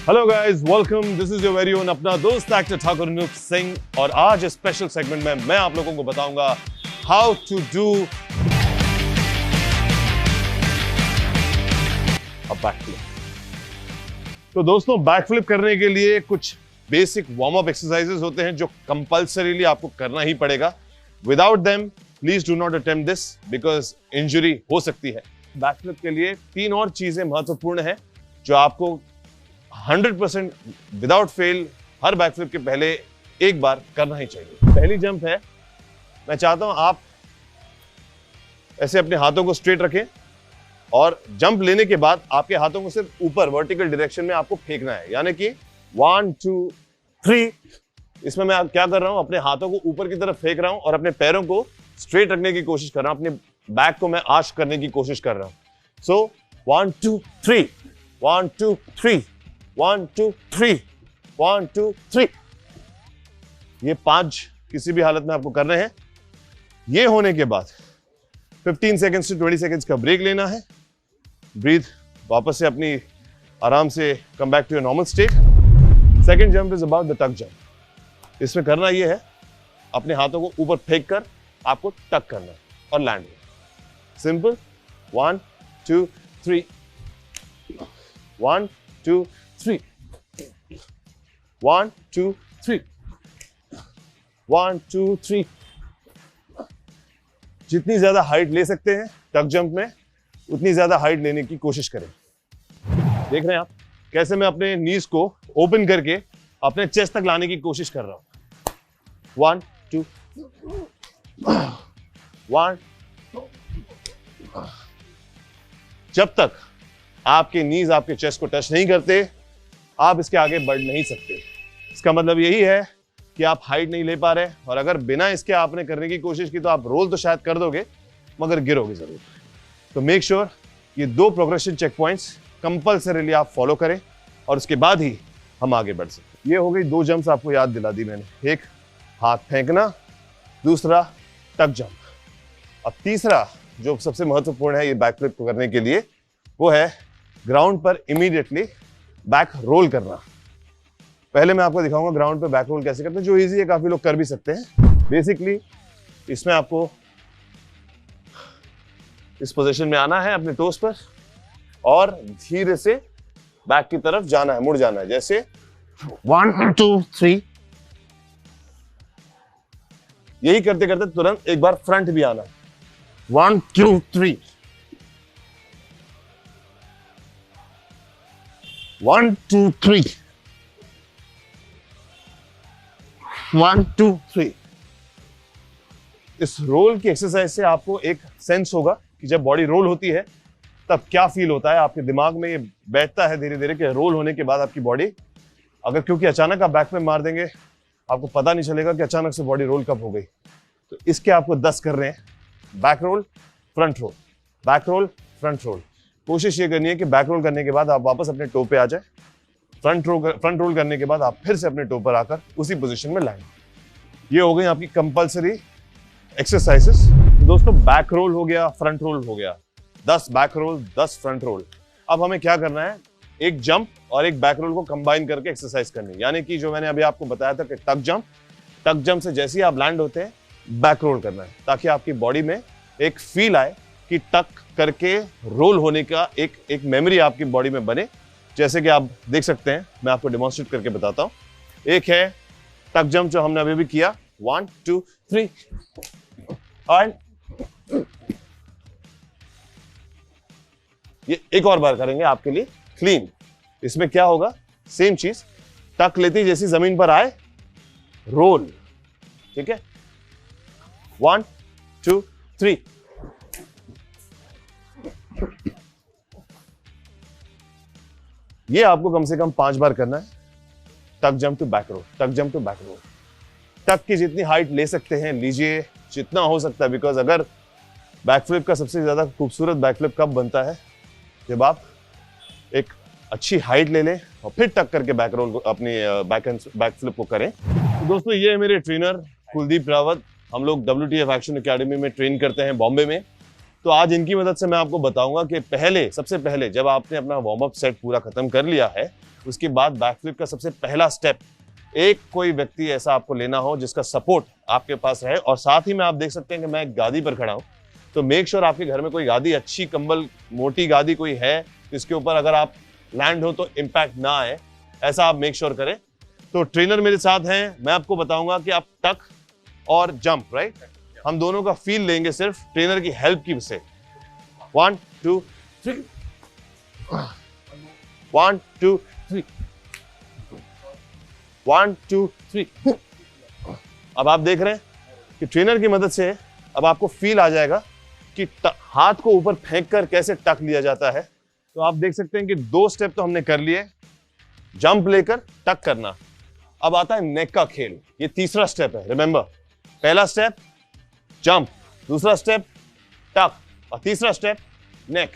Hello guys, welcome. This is your very own अपना दोस्त actor Thakur Anoop Singh और आज इस स्पेशल सेगमेंट में मैं आप लोगों को बताऊंगा how to do a backflip. तो दोस्तों, बैकफ्लिप करने के लिए कुछ बेसिक वार्म अप एक्सरसाइजेस होते हैं जो कंपल्सरीली आपको करना ही पड़ेगा। Without them please do not attempt this because injury हो सकती है। बैकफ्लिप के लिए 3 और चीजें महत्वपूर्ण हैं जो आपको 100% विदाउट फेल हर बैकफ्लिप के पहले एक बार करना ही चाहिए। पहली जंप है, मैं चाहता हूं आप ऐसे अपने हाथों को स्ट्रेट रखें और जंप लेने के बाद आपके हाथों को सिर्फ ऊपर वर्टिकल डायरेक्शन में आपको फेंकना है, यानी कि 1 2 3। इसमें मैं क्या कर रहा हूं, अपने हाथों को ऊपर की तरफ फेंक रहा हूं और अपने पैरों को स्ट्रेट रखने की कोशिश कर रहा हूं, अपने बैक को मैं आर्च करने की कोशिश कर रहा हूं। सो 1 2 3 1 2 3 1 2 3 1 2 3। ये 5 किसी भी हालत में आपको करने हैं। ये होने के बाद 15 सेकेंड्स से 20 सेकेंड्स का ब्रेक लेना है। ब्रीथ, वापस से अपनी आराम से come back to your normal state. Second jump is about the tuck jump. इसमें करना ये है, अपने हाथों को ऊपर फेंक कर आपको टक करना है और लैंड। सिंपल। 1 2 3 1 2 3 1 2 3 1 2 3। जितनी ज्यादा हाइट ले सकते हैं टक जंप में, उतनी ज्यादा हाइट लेने की कोशिश करें। देख रहे हैं आप कैसे मैं अपने नीज को ओपन करके अपने चेस्ट तक लाने की कोशिश कर रहा हूं। 1 2 1। जब तक आपके नीज आपके चेस्ट को टच नहीं करते, आप इसके आगे बढ़ नहीं सकते। इसका मतलब यही है कि आप हाइट नहीं ले पा रहे, और अगर बिना इसके आपने करने की कोशिश की तो आप रोल तो शायद कर दोगे मगर गिरोगे जरूर। तो मेक श्योर ये 2 प्रोग्रेशन चेक पॉइंट्स कंपल्सरीली आप फॉलो करें और उसके बाद ही हम आगे बढ़ सकते। ये हो गई 2 जंप्स, आपको याद दिला दी मैंने। एक हाथ फेंकना, दूसरा टक जंप। अब तीसरा जो सबसे महत्वपूर्ण है ये बैकफ्लिप को करने के लिए, वो है ग्राउंड पर इमीडिएटली बैक रोल करना। पहले मैं आपको दिखाऊंगा ग्राउंड पे बैक रोल कैसे करते हैं, जो इजी है, काफी लोग कर भी सकते हैं। बेसिकली इसमें आपको इस पोजीशन में आना है अपने टोस पर और धीरे से बैक की तरफ जाना है, मुड़ जाना है। जैसे 1 2 3। यही करते करते तुरंत एक बार फ्रंट भी आना है। 1 2 3 1 2 3 1 2 3। इस रोल की एक्सरसाइज से आपको एक सेंस होगा कि जब बॉडी रोल होती है तब क्या फील होता है। आपके दिमाग में ये बैठता है धीरे धीरे कि रोल होने के बाद आपकी बॉडी, अगर क्योंकि अचानक आप बैक में मार देंगे आपको पता नहीं चलेगा कि अचानक से बॉडी रोल कब हो गई। तो इसके आपको 10 कर रहे हैं। Back roll, front roll, back roll, front roll. कोशिश ये करनी है कि बैक रोल करने के बाद आप वापस अपने टो पे आ जाए। फ्रंट रोल करने के बाद आप फिर से अपने टो पर आकर उसी पोजीशन में लैंड। ये हो गई आपकी कंपल्सरी एक्सरसाइजेस। तो दोस्तों, बैक रोल हो गया, फ्रंट रोल हो गया, 10 बैक रोल, 10 फ्रंट रोल। अब हमें क्या करना है, एक जंप और एक बैक रोल को कंबाइन करके एक्सरसाइज करनी, यानी कि जो मैंने अभी आपको बताया था कि टक जंप से जैसे ही आप लैंड होते हैं बैक रोल करना है, ताकि आपकी बॉडी में एक फील आए कि टक करके रोल होने का एक मेमोरी आपकी बॉडी में बने। जैसे कि आप देख सकते हैं, मैं आपको डेमोन्स्ट्रेट करके बताता हूं। एक है टक जंप जो हमने अभी भी किया, 1 2 3 और ये एक और बार करेंगे आपके लिए क्लीन। इसमें क्या होगा, सेम चीज, टक लेती जैसी जमीन पर आए, रोल। ठीक है, 1 2 3। ये आपको कम से कम 5 बार करना है। टक जंप टू बैक रोल, टक जंप टू बैक रोल। टक की जितनी हाइट ले सकते हैं लीजिए, जितना हो सकता है। बिकॉज अगर बैकफ्लिप का सबसे ज्यादा खूबसूरत बैकफ्लिप कब बनता है, जब आप एक अच्छी हाइट ले लें और फिर टक करके बैक रोल को, अपनी बैकफ्लिप को करें। तो दोस्तों, ये है मेरे ट्रेनर कुलदीप रावत। हम लोग WTF एक्शन एकेडमी में ट्रेन करते हैं बॉम्बे में। तो आज इनकी मदद से मैं आपको बताऊंगा कि सबसे पहले जब आपने अपना वार्म अप सेट पूरा खत्म कर लिया है, उसके बाद बैकफ्लिप का सबसे पहला स्टेप, एक कोई व्यक्ति ऐसा आपको लेना हो जिसका सपोर्ट आपके पास रहे। और साथ ही में आप देख सकते हैं कि मैं एक गादी पर खड़ा हूं, तो मेक श्योर आपके घर में कोई गादी, अच्छी कंबल मोटी गादी कोई है जिसके ऊपर अगर आप लैंड हो तो इम्पैक्ट ना आए, ऐसा आप मेक श्योर करें। तो ट्रेनर मेरे साथ हैं, मैं आपको बताऊंगा कि आप टक और जंप, राइट, हम दोनों का फील लेंगे सिर्फ ट्रेनर की हेल्प की से। 1 2 3, 1 2 3, 1 2 3। अब आप देख रहे हैं कि ट्रेनर की मदद से अब आपको फील आ जाएगा कि हाथ को ऊपर फेंक कर कैसे टक लिया जाता है। तो आप देख सकते हैं कि 2 स्टेप तो हमने कर लिए, जंप लेकर टक करना। अब आता है नेक का खेल, ये तीसरा स्टेप है। रिमेंबर, पहला स्टेप जंप, दूसरा स्टेप टक और तीसरा स्टेप नेक।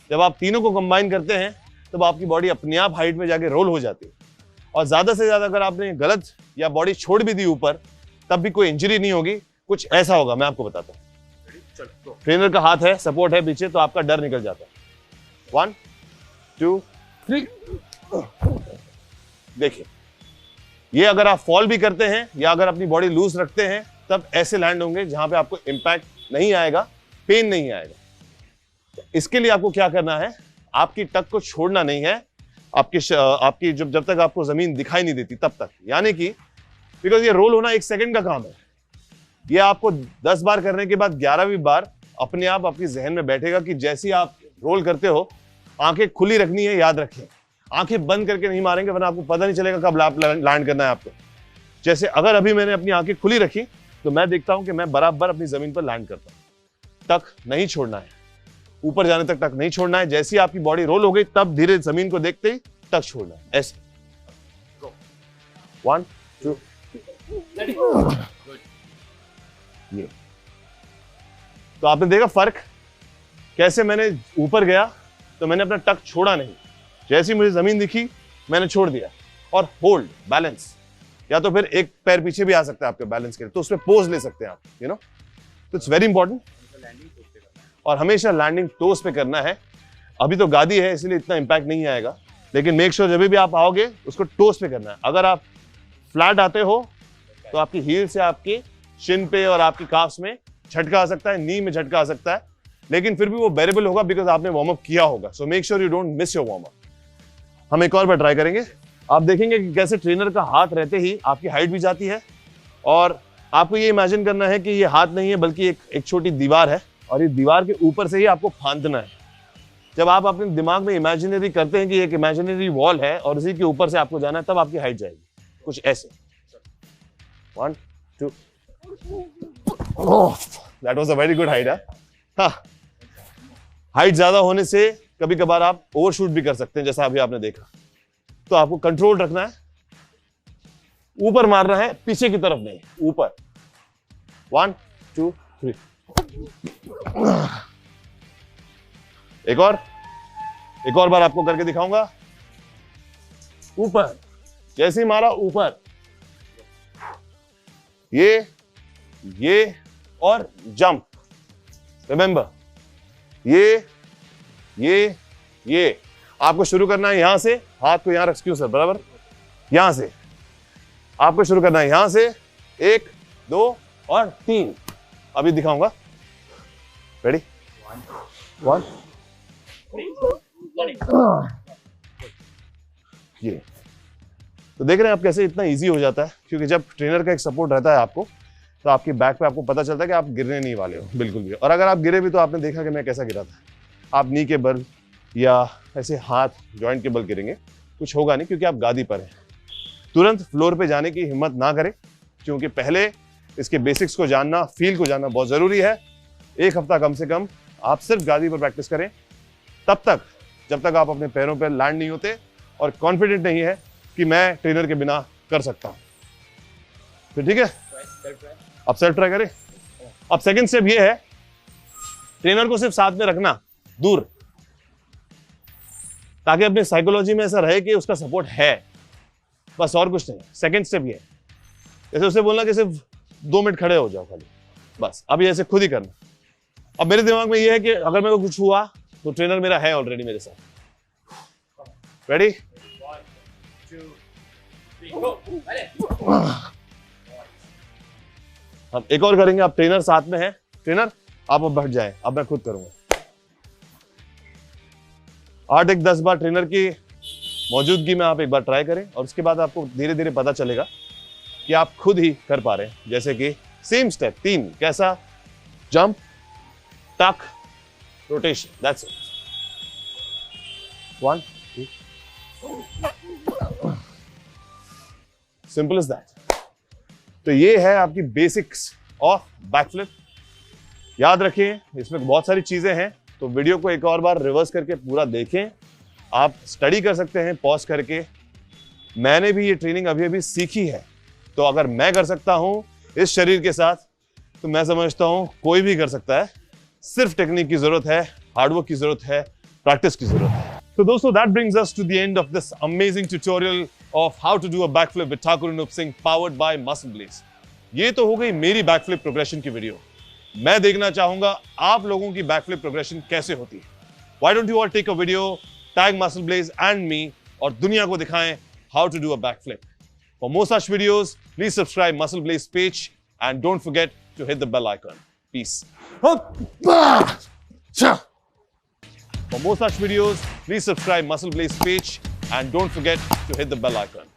जब आप तीनों को कंबाइन करते हैं तब आपकी बॉडी अपने आप हाइट में जाके रोल हो जाती है। और ज्यादा से ज्यादा अगर आपने गलत या बॉडी छोड़ भी दी ऊपर, तब भी कोई इंजरी नहीं होगी, कुछ ऐसा होगा, मैं आपको बताता हूं। ट्रेनर का हाथ है, सपोर्ट है पीछे, तो आपका डर निकल जाता है। 1 2 3। देखिए, ये अगर आप फॉल भी करते हैं या अगर अपनी बॉडी लूज रखते हैं तब ऐसे लैंड होंगे जहां पे आपको इंपैक्ट नहीं आएगा, पेन नहीं आएगा। इसके लिए आपको क्या करना है, आपकी टक को छोड़ना नहीं है, आपकी जब तक आपको जमीन दिखाई नहीं देती तब तक, यानी कि बिकॉज ये रोल होना 1 सेकंड का काम है। ये आपको 10 बार करने के बाद 11वीं बार अपने आप आपकी जहन में बैठेगा कि जैसे आप रोल करते हो, आंखें खुली रखनी है, याद रखें, आंखें बंद करके नहीं मारेंगे वरना आपको पता नहीं चलेगा कब लैंड करना है आपको। जैसे अगर अभी मैंने अपनी आंखें खुली रखी तो मैं देखता हूं कि मैं बराबर अपनी जमीन पर लैंड करता हूं। टक नहीं छोड़ना है, ऊपर जाने तक टक नहीं छोड़ना है। जैसी आपकी बॉडी रोल हो गई तब धीरे जमीन को देखते ही टक छोड़ना है, ऐसे। 1 2 ये। तो आपने देखा फर्क कैसे, मैंने ऊपर गया तो मैंने अपना टक छोड़ा नहीं, जैसी मुझे जमीन दिखी मैंने छोड़ दिया। और होल्ड, बैलेंस, या तो फिर एक पैर पीछे भी आ सकता है आपके बैलेंस के लिए, तो उसमें पोज ले सकते हैं आप, यू नो। तो इट्स वेरी इंपॉर्टेंट, और हमेशा लैंडिंग टोस पे करना है। अभी तो गादी है इसलिए इतना इंपैक्ट नहीं आएगा, लेकिन मेक श्योर जब भी आप आओगे उसको टोस पे करना है। अगर आप फ्लैट आते हो तो आपकी हील से आपकी शिन पे और आपकी काफ्स में झटका आ सकता है, नी में झटका आ सकता है, लेकिन फिर भी वो बेरेबल होगा बिकॉज आपने वार्म अप किया होगा। So make sure you don't miss your warm up. हम एक और बार ट्राई करेंगे। आप देखेंगे कि कैसे ट्रेनर का हाथ रहते ही आपकी हाइट भी जाती है, और आपको ये इमेजिन करना है कि ये हाथ नहीं है बल्कि एक छोटी दीवार है, और ये दीवार के ऊपर से ही आपको फांदना है। जब आप अपने दिमाग में इमेजिनरी करते हैं कि एक इमेजिनरी वॉल है और उसी के ऊपर से आपको जाना है, तब आपकी हाइट जाएगी कुछ ऐसे। 1 2। That was a very good height. Height ज्यादा होने से कभी कभार आप ओवरशूट भी कर सकते हैं, जैसा अभी आपने देखा। तो आपको कंट्रोल रखना है, ऊपर मारना है, पीछे की तरफ नहीं, ऊपर। 1 2 3। एक और बार आपको करके दिखाऊंगा। ऊपर, जैसे ही मारा ऊपर, ये और जंप। रिमेंबर, ये आपको शुरू करना है यहां से, हाथ को यहां रखिए सर, बराबर यहां से आपको शुरू करना है, यहां से 1 2 और 3। अभी दिखाऊंगा, रेडी? 1 ये। तो देख रहे हैं आप कैसे इतना इजी हो जाता है, क्योंकि जब ट्रेनर का एक सपोर्ट रहता है आपको, तो आपकी बैक पे आपको पता चलता है कि आप गिरने नहीं वाले हो बिल्कुल भी। और अगर आप गिरे भी तो आपने देखा कि मैं कैसा गिरा था, आप नी के बल या ऐसे हाथ जॉइंट के बल गिरेंगे, कुछ होगा नहीं, क्योंकि आप गादी पर हैं। तुरंत फ्लोर पे जाने की हिम्मत ना करें, क्योंकि पहले इसके बेसिक्स को जानना, फील को जानना बहुत जरूरी है। 1 हफ्ता कम से कम आप सिर्फ गादी पर प्रैक्टिस करें, तब तक जब तक आप अपने पैरों पर लैंड नहीं होते और कॉन्फिडेंट नहीं है कि मैं ट्रेनर के बिना कर सकता हूं। फिर ठीक है, अब सेल्फ ट्राई करें। अब सेकंड स्टेप ये है, ट्रेनर को सिर्फ साथ में रखना, दूर, ताकि अपनी साइकोलॉजी में ऐसा रहे कि उसका सपोर्ट है, बस और कुछ नहीं। सेकंड स्टेप ये है, जैसे उसे बोलना कि सिर्फ 2 मिनट खड़े हो जाओ खाली, बस। अब ये ऐसे खुद ही करना, अब मेरे दिमाग में ये है कि अगर मेरे को कुछ हुआ तो ट्रेनर मेरा है ऑलरेडी मेरे साथ। रेडी? 1, 2, 3, go. हम एक और करेंगे। आप ट्रेनर साथ में है। ट्रेनर आप अब बैठ जाए, अब मैं खुद करूंगा। 8 एक 10 बार ट्रेनर की मौजूदगी में आप एक बार ट्राई करें और उसके बाद आपको धीरे धीरे पता चलेगा कि आप खुद ही कर पा रहे हैं। जैसे कि सेम स्टेप 3 कैसा? जंप, टक, rotation, that's it. 1 2 simple is that. तो ये है आपकी बेसिक्स ऑफ बैकफ्लिप। याद रखें इसमें बहुत सारी चीजें हैं, तो वीडियो को एक और बार रिवर्स करके पूरा देखें। आप स्टडी कर सकते हैं पॉज करके। मैंने भी ये ट्रेनिंग अभी अभी सीखी है, तो अगर मैं कर सकता हूं इस शरीर के साथ, तो मैं समझता हूं कोई भी कर सकता है। सिर्फ टेक्निक की जरूरत है, हार्डवर्क की जरूरत है, प्रैक्टिस की जरूरत है। तो दोस्तों, that brings us to the end of this amazing tutorial of how to do a backflip with Thakur Anoop Singh, powered by muscle blaze. ये तो हो गई मेरी बैकफ्लिप प्रोग्रेशन की वीडियो। मैं देखना चाहूंगा आप लोगों की बैकफ्लिप प्रोग्रेशन कैसे होती है। Why don't you all take a video, tag muscle blaze and me, और दुनिया को दिखाएं how to do a backflip. For more such videos, please subscribe Muscle Blaze page and don't forget to hit the bell icon. Peace. For more such videos, please subscribe Muscle Blaze page and don't forget to hit the bell icon.